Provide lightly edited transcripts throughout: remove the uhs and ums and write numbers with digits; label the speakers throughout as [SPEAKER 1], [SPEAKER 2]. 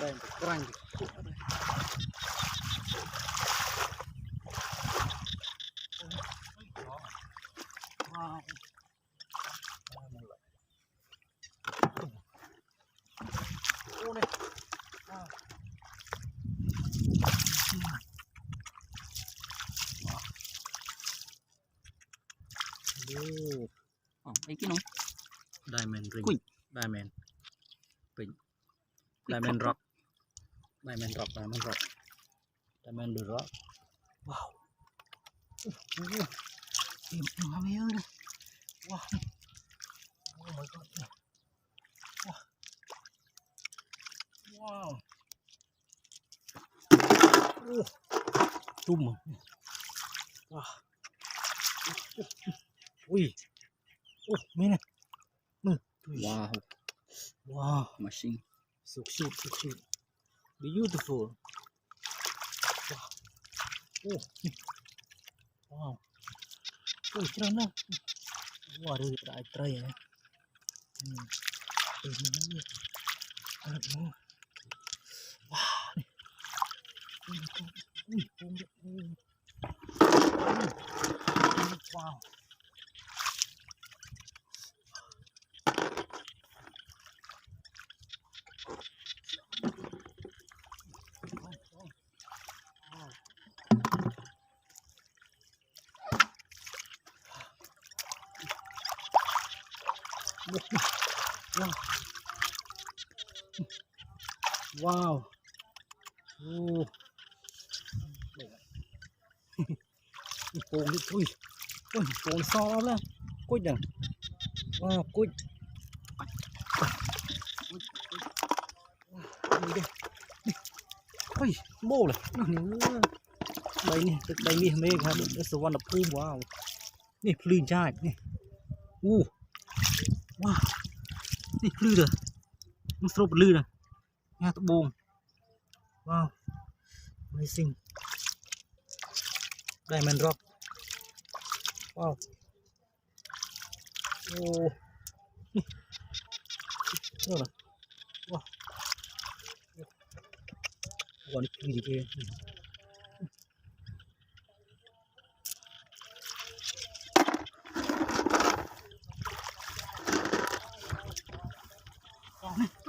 [SPEAKER 1] ได้กรังว้าวโอ้เนี่ย
[SPEAKER 2] ไอ้กี่น้อง
[SPEAKER 1] Diamond ring
[SPEAKER 2] Ui.
[SPEAKER 1] Diamond ring Diamond rock Diamond rock Diamond rock Diamond rock
[SPEAKER 2] wow tìm ngon mấy ơi này wow oh my god wow wow
[SPEAKER 1] Tum
[SPEAKER 2] wow
[SPEAKER 1] Ui Mấy này
[SPEAKER 2] wow
[SPEAKER 1] Wow
[SPEAKER 2] machine
[SPEAKER 1] So cute Beautiful Wow keren lah Wah ada try ya ini wah wow Wow Pôn đi ui pôn so lắm cút đằng wow cút đi ui bô này đây nè mê ha this is one of pool wow นี่คลื่นจ้านี่ว้าวนี่คลื่นเด้อมันสรุปลื่นนะงาตะบงว้าว amazing Diamond rock ว้าวโอ้นี่นี่นะว้าววันนี้คลื่นจริง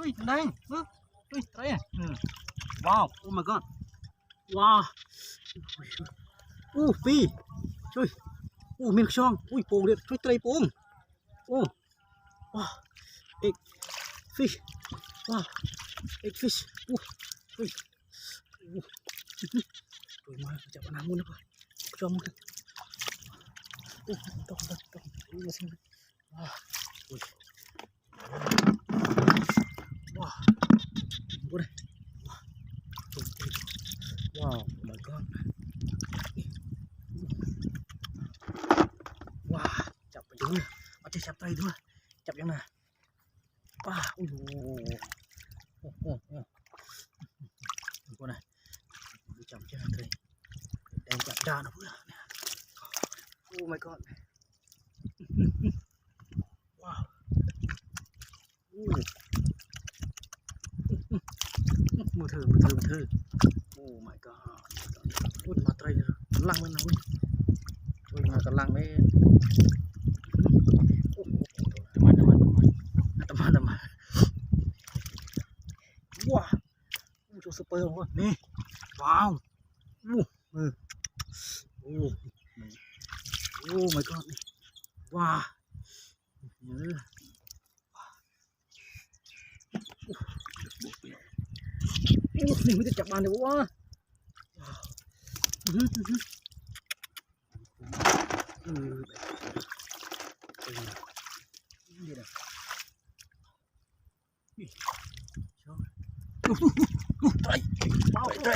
[SPEAKER 1] Ui, đây, ui, đây à. Wow, oh my god. Wow. Phi. Trời. Miếng xoong. Ui, bông liệt, trời tray bông. Wow. Egg fish. Wow. Egg fish. Ui. Trời mà chả có nào muốn đâu. Cho muốn. Tông. Ui, xin. Ui. Wow. Boleh. Wow, oh my god. Wah, chậpไปดูเอาจะจับไปดูจับยังไงว้าโอ้โหดูนะดูจับยังไงเลยแดงจับด้านนะเพื่อนโอ้ my god ว้าวมือเธอโอ้ my god โอ้มาไตรลังมันนะเว้ยช่วยมากำลังไม่teman-teman wah itu super wah nih wow oh my god nih wah nih kitaจับมันวะ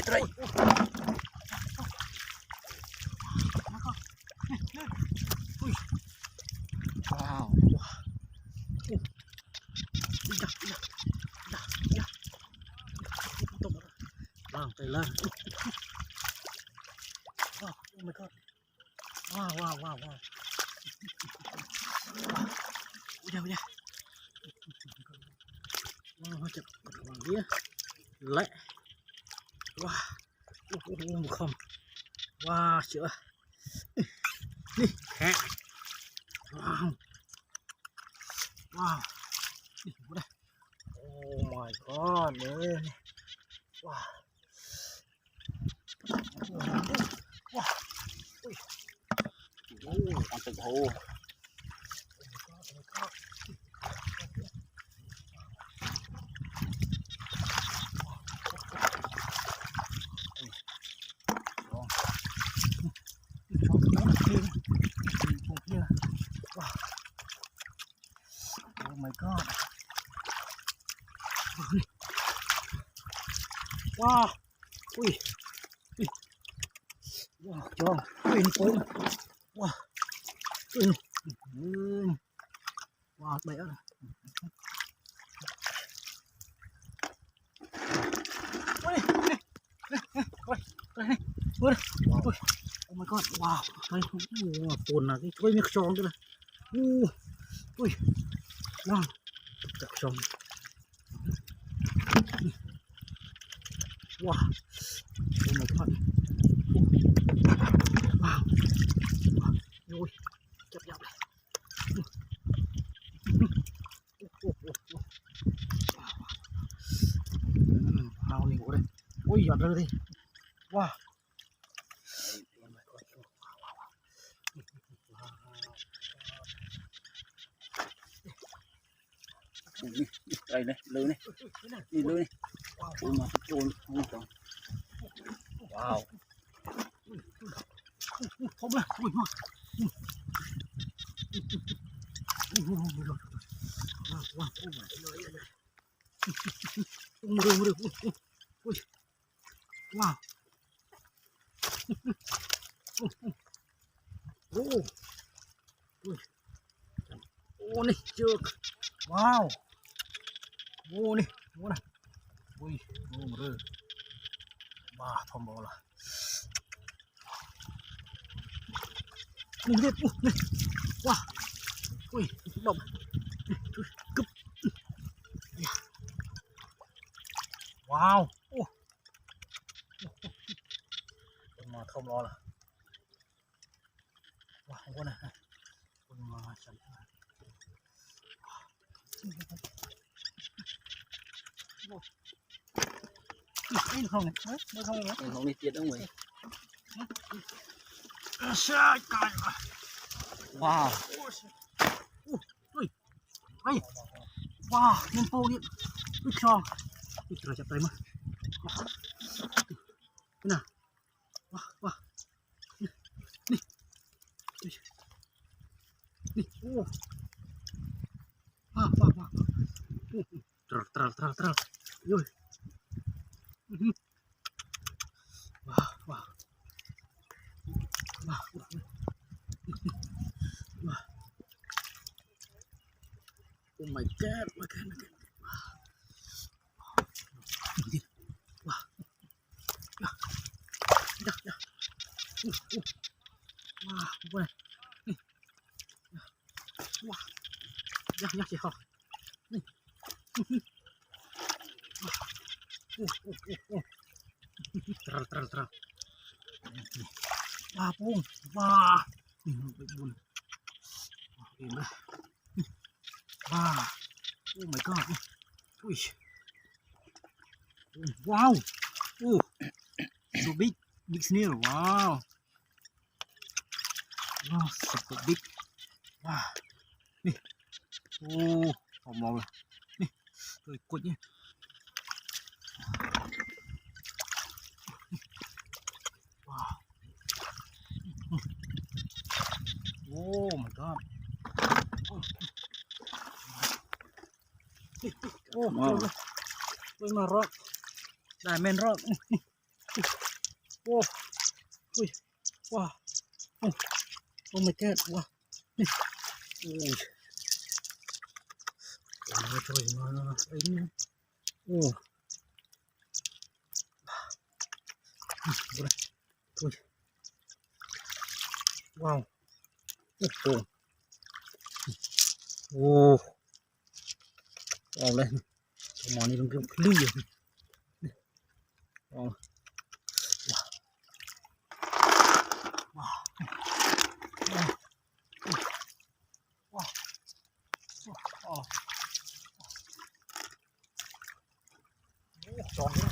[SPEAKER 1] Try. Wow. Lang tay lang. Wow, oh my god. Wow. Udah. Wah, macam dia. และว้าโอ้โหคอมว้าเชื่อนี่แฮะว้าวว้าวนี่มาได้โอ้ my god เลยว้าวว้าวโอ้อันตึกโหOh my god ว้าวอุ้ยว้าวจองอุ้ยนี่โป่งว้าวอุ้ยว้าวไปอ่ะโอ้ยโอ้ย Oh my god ว้าวไปโอ้ปูนนะที่ช่วยมีกระชองด้วยนะอุ้ยว้าวกระชองว้าว Oh my god ว้าวโอ้ยจับยับเลยเอานี่โอ้ยโอ้ยหยอดเลยว้าวนี่อะไรเนี่ยเลยนี่เลยโอ้มาโอนว้าวพบแล้วอุ้ยมาว้าวเลยอุ้ยว้าวโอ้นี่เจอว้าวโอ้นี่โอ้นะอุ้ยโอ้เลยบ้าทอมบอลละนี่เด็ดนี่ว้าอุ้ยดมกึบว้าวโอ้มาทอมบอลละว้าวโอ้นะคนมาฉันนี่ห้องนี่ไม่ห้องนี่ห้องนี่เจ็ดต้องไหมใช่กันว้าวอุ้ยเฮ้ยว้าวเงินโปนี่ลูกชองนี่เราจะไปมั้ยน่ะว้าวนี่โอ้ว้าวตราโอ้ยว้าวOh my god ว้าวว้าวเว้ยว้าวยักษ์สิครับนี่ตราว้าวปุ้งว้าวนี่ไปบุญเห็นไหมว้าว Oh my god อุ้ยว้าวโอ้ so big snail ว้าวsuper big ว้าวนี่โอ้ผมมองเลยนี่ตัวกดเนี่ยว้าวโอ้ my god โอ้ว้าวไปมารอดได้แมนรอดโอ้อุ้ยว้าวโอ้ my god ว้าวนี่โอ้ยมาช่วยมาไอ้นี่โอ้ว้าวโอ้โหโอ้เอาเลยหมอนี่ต้องคลี่ ว้าวว้าวว้าวว้าวว้าวจองเลย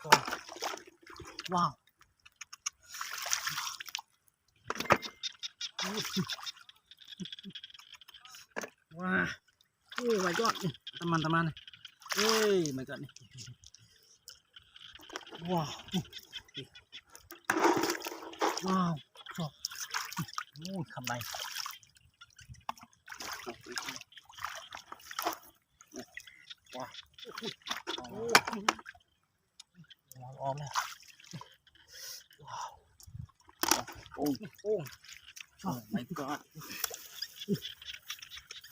[SPEAKER 1] จองว้าวว้าโอ้ my god นี่teman-temanเอ้ย my god นี่ว้าวว้าวชอบโอ้ทำไรว้าวโอ้ว้าวออมเลยว้าวโอ้โอ้ชอบ my god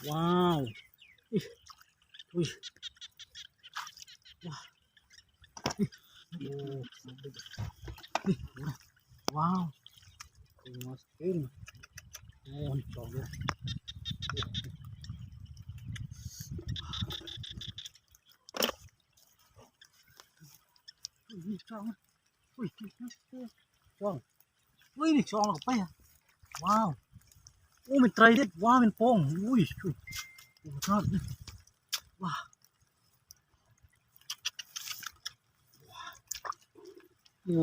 [SPEAKER 1] ว้าวอุ้ยว้าวโอ้ว้าวมาสกินโอ้จองเลยจองอุ้ยจองอุ้ยนี่จองแล้วไปอ่ะว้าวโอ้มันไตรเด็ดว้าวมันโป่งอุ้ยโอ้ชอบว้าวโอ้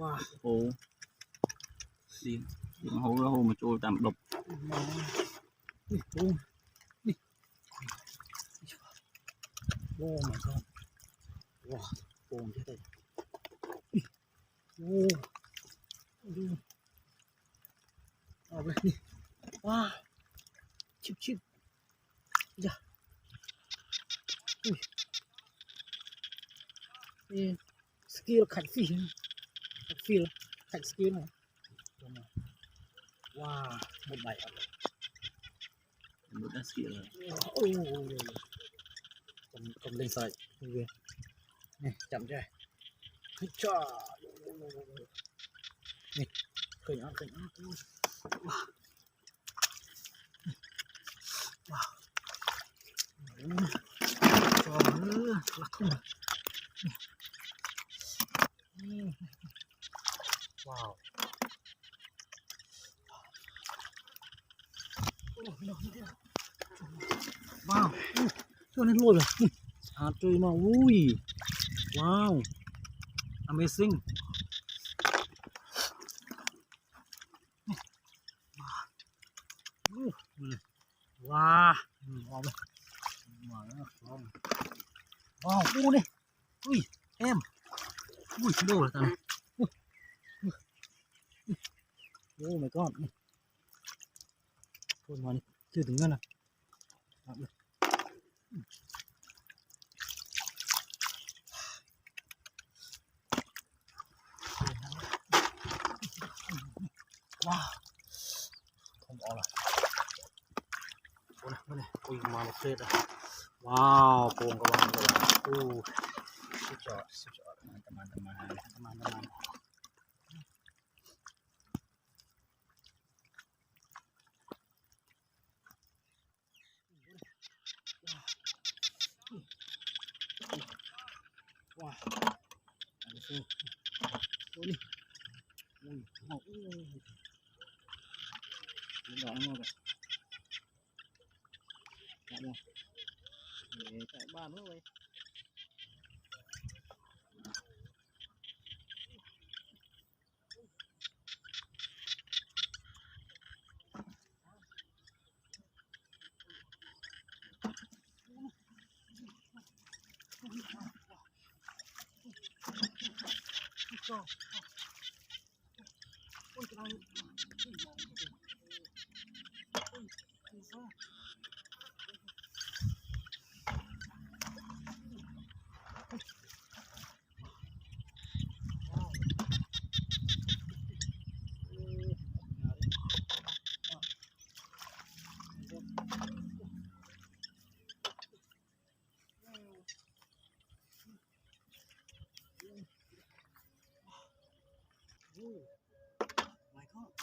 [SPEAKER 1] ว้าว
[SPEAKER 2] โอ้ดินโหแล้วโหมาโจตามดบ
[SPEAKER 1] นี่โป่งนี่โอ้ my god ว้าวโป่งใช่ไหมโอ้ดูเอาไปนี่ว้าวชิบจ้ะอุ้ยนี่สกิลขัดฟิลขัดสกิลว้าวหมดใบเอาเลย
[SPEAKER 2] หมดแล้วเสียเลย
[SPEAKER 1] โอ้ผมเล่นใส่นี่จำได้จ้านี่เคยเอาว้าวว้าวจอมลักขึ้นว้าวว้าวช่วงนี้รวยเลยหาเจอมาอุ้ยว้าว amazing ว้าวว้าวว้าวอู้นี่อุ้ยเอ็มอุ้ยโดดเลยตอนนี้โอ้ my god นี่คนมันชื่อถึงนั่นนะว้าวผมเอาละโอ้นี่อุ้ยมาเสร็จแล้วว้าวโป่งกระวางเลยโอ้สุดยอดteman-temanว้าวอันนี้คือโอ้นี่อุ้ยว้าวดอกนี่เลยchạy bàn nữa rồi Oh my god.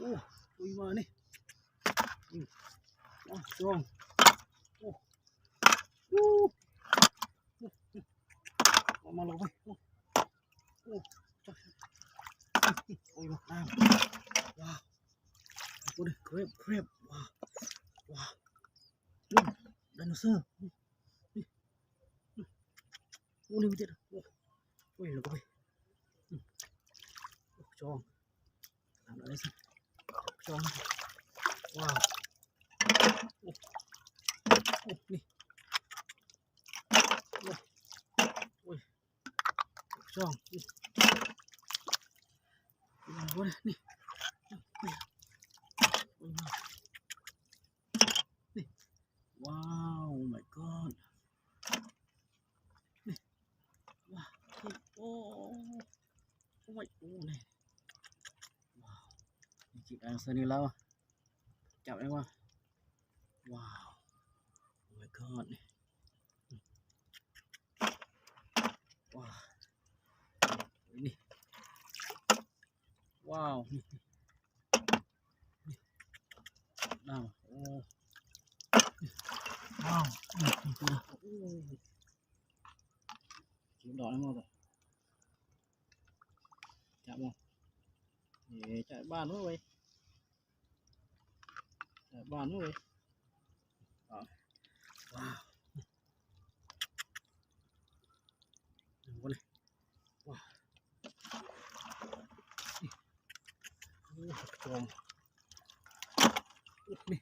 [SPEAKER 1] อุ้ยมานี่จ้องมาลงไปอุ้ยมาว้าวโอ้ยเครปว้าวไดโนเสาร์โอ้นี่มันเจ็ดโอ้ยลงไปจ้องทำอะไรสิจ้องว้าวนี่โอ้ยจ้องโอ้ยนี่ว้าว my god นี่ว้าวโอ้ไม่โอ้นี่ว้าวจิตอาสานี่แล้วจับได้ว่าว้าว my god นี่ว้าวนี่ว้าวนี่ดาวโอ้ว้าวนี่ตัวโอ้จิ้มดอกให้หมดเลยจับมั้งchạy bàn nữa vậy chạy bàn nữa vậy đó wow đừng có này wow tròn này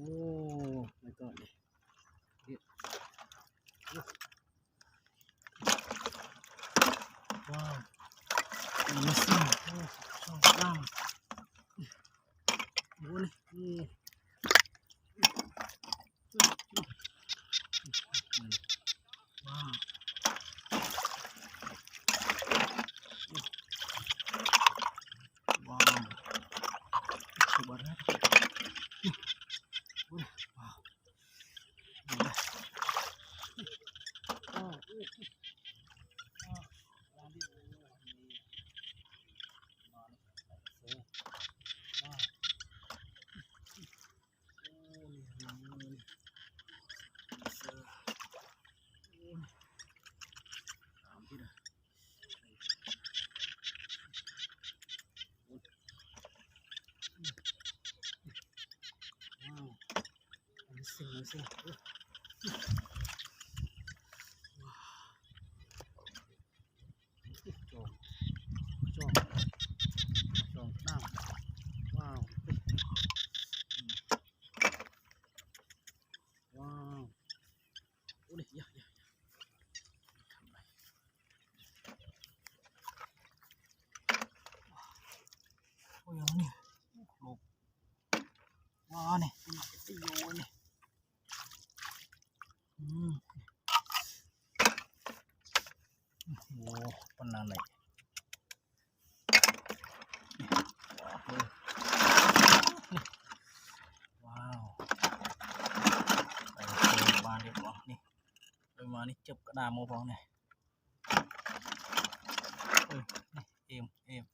[SPEAKER 1] oh my god này wow amazing oh so down boleh wow wow coba lihat wow amazing tròn đau wow wow ôi này ya ôi này lục wow này cái vô này wow pernah naik wowบ้านเรียบร้อยนี่โดยมานี่จับกระดาษโมฟองนี่เอ็ม